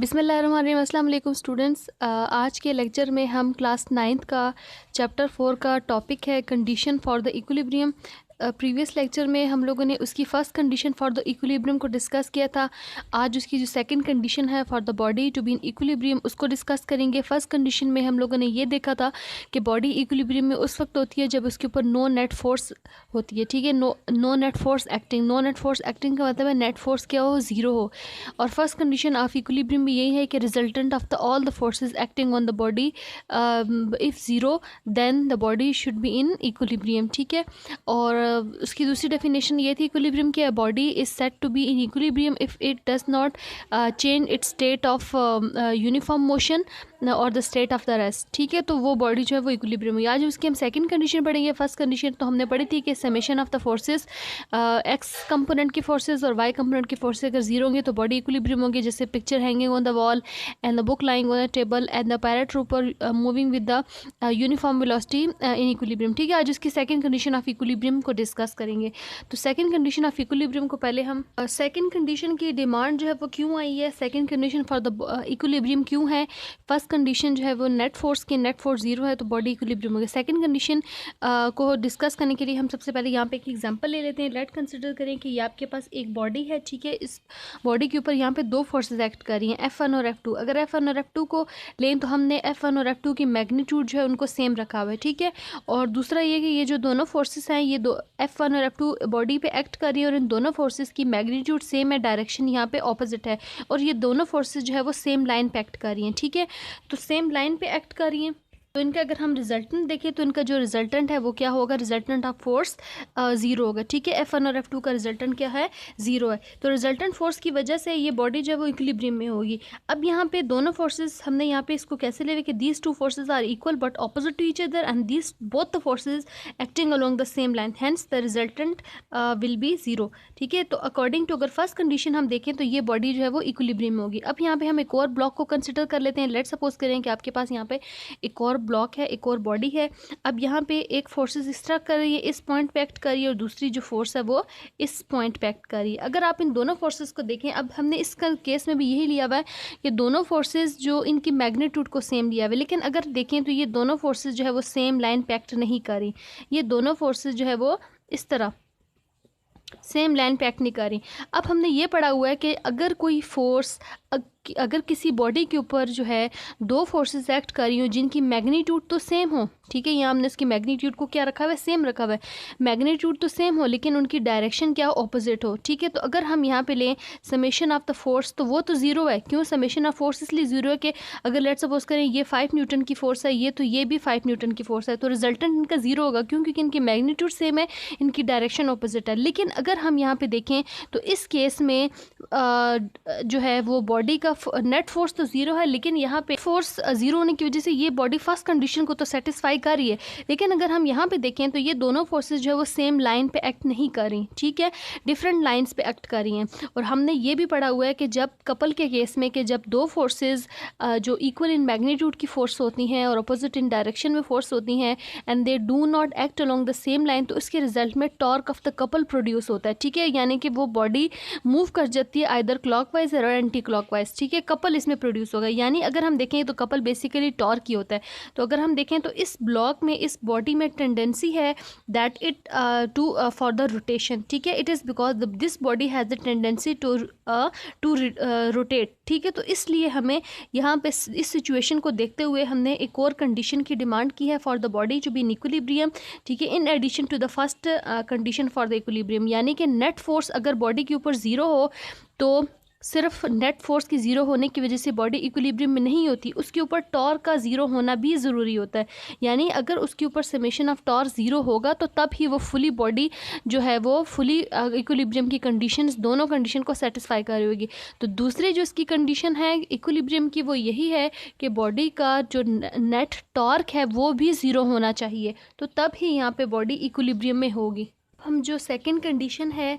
बिस्मिल्लाहिर्रहमानिर्रहीम। अस्सलाम वालेकुम स्टूडेंट्स। आज के लेक्चर में हम क्लास 9th का चैप्टर 4 का टॉपिक है condition for the equilibrium. Previous lecture में हम लोगों ने उसकी first condition for the equilibrium को डिस्कस किया था। आज उसकी जो सेकंड कंडीशन है for the body to be in equilibrium उसको डिस्कस करेंगे। फ़र्स्ट कंडीशन में हम लोगों ने ये देखा था कि बॉडी इक्विलिब्रियम में उस वक्त होती है जब उसके ऊपर नो नेट फोर्स होती है। ठीक है, no net force acting. No net force acting का मतलब है नेट फोर्स क्या हो, ज़ीरो हो। और फर्स्ट कंडीशन ऑफ इक्विलिब्रियम में यही है कि resultant of the all the forces acting on the body if zero then the body should be in equilibrium. ठीक है, और उसकी दूसरी डेफिनेशन ये थी इक्विलिब्रियम की, body is set to be in equilibrium if it does not change its state of uniform motion और the state of the rest. ठीक है, तो वो बॉडी जो है वो इक्विलिब्रियम हुई। आज उसकी हम सेकंड कंडीशन पढ़ेंगे। फर्स्ट कंडीशन तो हमने पढ़ी थी कि summation of the forces, x component की फोर्सेस और वाई कंपोनेंट की फोर्सेस अगर जीरो होंगे तो बॉडी इक्विलिब्रियम होगी। जैसे picture hanging on the wall and the book lying on the table and the paratrooper moving with the uniform velocity in equilibrium. ठीक है, आज उसकी सेकंड कंडीशन ऑफ इक्विलिब्रियम को डिस्कस करेंगे। तो सेकंड कंडीशन ऑफ इक्विलिब्रियम को पहले हम सेकंड कंडीशन की डिमांड जो है वो क्यों आई है, second condition for the equilibrium क्यों है। फर्स्ट कंडीशन जो है वो नेट फोर्स की, नेट फोर्स जीरो है तो बॉडी इक्विलिब्रियम होगी। सेकंड कंडीशन को डिस्कस करने के लिए हम सबसे पहले यहाँ पे एक एग्जांपल ले लेते हैं। लेट कंसिडर करें कि ये आपके पास एक बॉडी है। ठीक है, इस बॉडी के ऊपर यहाँ पे दो फोर्सेस एक्ट कर रही हैं, F1 और F2। अगर F1 और F2 को लें तो हमने F1 और F2 की मैग्नीट्यूड जो है उनको सेम रखा हुआ है। ठीक है, और दूसरा ये कि ये जो दोनों फोर्सेस हैं ये दो F1 और F2 बॉडी पे एक्ट कर रही है और इन दोनों फोर्सेस की मैग्नीट्यूड सेम है, डायरेक्शन यहाँ पे ऑपोजिट है और ये दोनों फोर्सेस जो है वो सेम लाइन पे एक्ट कर रही हैं। ठीक है, तो सेम लाइन पे एक्ट कर रही हैं तो इनका अगर हम रिजल्टेंट देखें तो इनका जो रिजल्टेंट है वो क्या होगा, रिजल्टेंट ऑफ फोर्स ज़ीरो होगा। ठीक है, F1 और F2 का रिजल्टेंट क्या है, ज़ीरो है। तो रिजल्टेंट फोर्स की वजह से ये बॉडी जो है वो इक्विलिब्रियम में होगी। अब यहाँ पे दोनों फोर्सेस हमने यहाँ पे इसको कैसे ले कि these two forces are equal but opposite to each other and these both the forces acting along the same line, hence the resultant will be zero. ठीक है, तो अकॉर्डिंग टू अगर फर्स्ट कंडीशन हम देखें तो ये बॉडी जो है वो इक्विलिब्रियम में होगी। अब यहाँ पे हम एक और ब्लॉक को कंसिडर कर लेते हैं। लेट सपोज करें कि आपके पास यहाँ पे एक और ब्लॉक है, एक और बॉडी है। अब यहाँ पे एक फोर्सेस इस तरह कर रही है, इस पॉइंट पे एक्ट कर रही है और दूसरी जो फोर्स है वो इस पॉइंट पे एक्ट कर रही है। अगर आप इन दोनों फोर्सेस को देखें, अब हमने इस केस में भी यही लिया हुआ है कि दोनों फोर्सेस जो इनकी मैग्नीट्यूड को सेम लिया हुआ है, लेकिन अगर देखें तो ये दोनों फोर्सेस जो है वो सेम लाइन पे एक्ट नहीं कर रही। ये दोनों फोर्सेस जो है वो इस तरह सेम लाइन पे एक्ट नहीं कर रही। अब हमने ये पढ़ा हुआ है कि अगर कोई फोर्स, अगर किसी बॉडी के ऊपर जो है दो फोर्सेस एक्ट कर रही हो जिनकी मैग्नीट्यूड तो सेम हो, ठीक है, यहाँ हमने इसकी मैग्नीट्यूड को क्या रखा हुआ है, सेम रखा हुआ है, मैग्नीट्यूड तो सेम हो लेकिन उनकी डायरेक्शन क्या ऑपोजिट हो। ठीक है, तो अगर हम यहाँ पे लें समेशन ऑफ द फोर्स तो वो तो ज़ीरो है। क्यों समेशन ऑफ फोर्स इसलिए ज़ीरो है कि अगर लेट सपोज करें ये 5 न्यूटन की फोर्स है, ये तो ये भी 5 न्यूटन की फोर्स है, तो रिजल्टेंट इनका ज़ीरो होगा। क्यों, क्योंकि इनकी मैग्नीट्यूड सेम है, इनकी डायरेक्शन ऑपोजिट है। लेकिन अगर हम यहाँ पे देखें तो इस केस में जो है वो बॉडी का नेट फोर्स तो ज़ीरो है लेकिन यहाँ पे फोर्स ज़ीरो होने की वजह से ये बॉडी फर्स्ट कंडीशन को तो सेटिस्फाई कर रही है। लेकिन अगर हम यहाँ पे देखें तो ये दोनों फोर्सेस जो है वो सेम लाइन पे एक्ट नहीं कर रही। ठीक है, डिफरेंट लाइंस पे एक्ट कर रही हैं। और हमने ये भी पढ़ा हुआ है कि जब कपल के केस में कि जब दो फोर्सेस जो इक्वल इन मैग्नीट्यूड की फोर्स होती हैं और अपोजिट इन डायरेक्शन में फोर्स होती हैं and they do not act along the same line, तो इसके रिजल्ट में torque of the couple produce होता है। ठीक है, यानी कि वो बॉडी मूव कर जाती है आइदर क्लॉकवाइज और एंटी क्लॉकवाइज। ठीक है, कपल इसमें प्रोड्यूस होगा। यानी अगर हम देखें तो कपल बेसिकली टॉर्क ही होता है। तो अगर हम देखें तो इस ब्लॉक में, इस बॉडी में टेंडेंसी है that it to for the rotation. ठीक है, it is because this body has the tendency to rotate. ठीक है, तो इसलिए हमें यहाँ पे इस सिचुएशन को देखते हुए हमने एक और कंडीशन की डिमांड की है for the body to be in equilibrium. ठीक है, in addition to the first condition for the equilibrium, यानी कि नेट फोर्स अगर बॉडी के ऊपर ज़ीरो हो तो सिर्फ नेट फोर्स की ज़ीरो होने की वजह से बॉडी इक्विलिब्रियम में नहीं होती, उसके ऊपर टॉर्क का ज़ीरो होना भी ज़रूरी होता है। यानी अगर उसके ऊपर समेशन ऑफ टॉर्क ज़ीरो होगा तो तब ही वो फुली बॉडी जो है वो फुली इक्विलिब्रियम की कंडीशंस, दोनों कंडीशन को सेटिस्फाई कर रही होगी। तो दूसरी जो इसकी कंडीशन है इक्विलिब्रियम की वो यही है कि बॉडी का जो नेट टॉर्क है वो भी ज़ीरो होना चाहिए, तो तब ही यहाँ पे बॉडी इक्विलिब्रियम में होगी। हम जो सेकंड कंडीशन है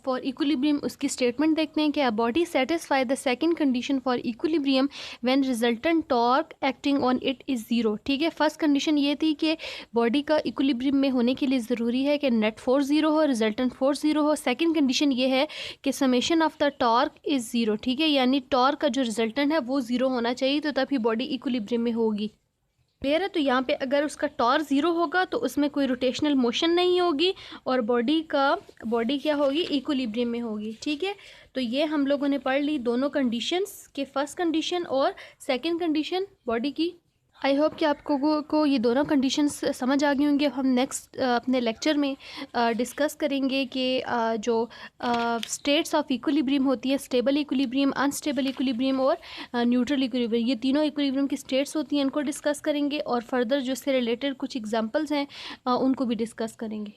फॉर इक्विलिब्रियम उसकी स्टेटमेंट देखते हैं कि a body satisfy the second condition for equilibrium when resultant torque acting on it is zero. ठीक है, फर्स्ट कंडीशन ये थी कि बॉडी का इक्विलिब्रियम में होने के लिए ज़रूरी है कि नेट फोर्स ज़ीरो हो, रिजल्टेंट फोर्स ज़ीरो हो। सेकंड कंडीशन ये है कि summation of the torque is zero. ठीक है, यानी टॉर्क का जो रिजल्टेंट है वो ज़ीरो होना चाहिए, तो तभी बॉडी इक्विलिब्रियम में होगी। क्लियर है? तो यहाँ पे अगर उसका टॉर ज़ीरो होगा तो उसमें कोई रोटेशनल मोशन नहीं होगी और बॉडी क्या होगी, इक्विलिब्रियम में होगी। ठीक है, तो ये हम लोगों ने पढ़ ली दोनों कंडीशंस के, फर्स्ट कंडीशन और सेकंड कंडीशन बॉडी की। आई होप कि आपको को ये दोनों कंडीशंस समझ आ गई होंगी। अब हम नेक्स्ट अपने लेक्चर में डिस्कस करेंगे कि जो स्टेट्स ऑफ इक्विलिब्रियम होती है, स्टेबल इक्विलिब्रियम, अनस्टेबल इक्विलिब्रियम और न्यूट्रल इक्विलिब्रियम, ये तीनों इक्विलिब्रियम की स्टेट्स होती हैं, इनको डिस्कस करेंगे और फर्दर जो इससे रिलेटेड कुछ एग्जांपल्स हैं उनको भी डिस्कस करेंगे।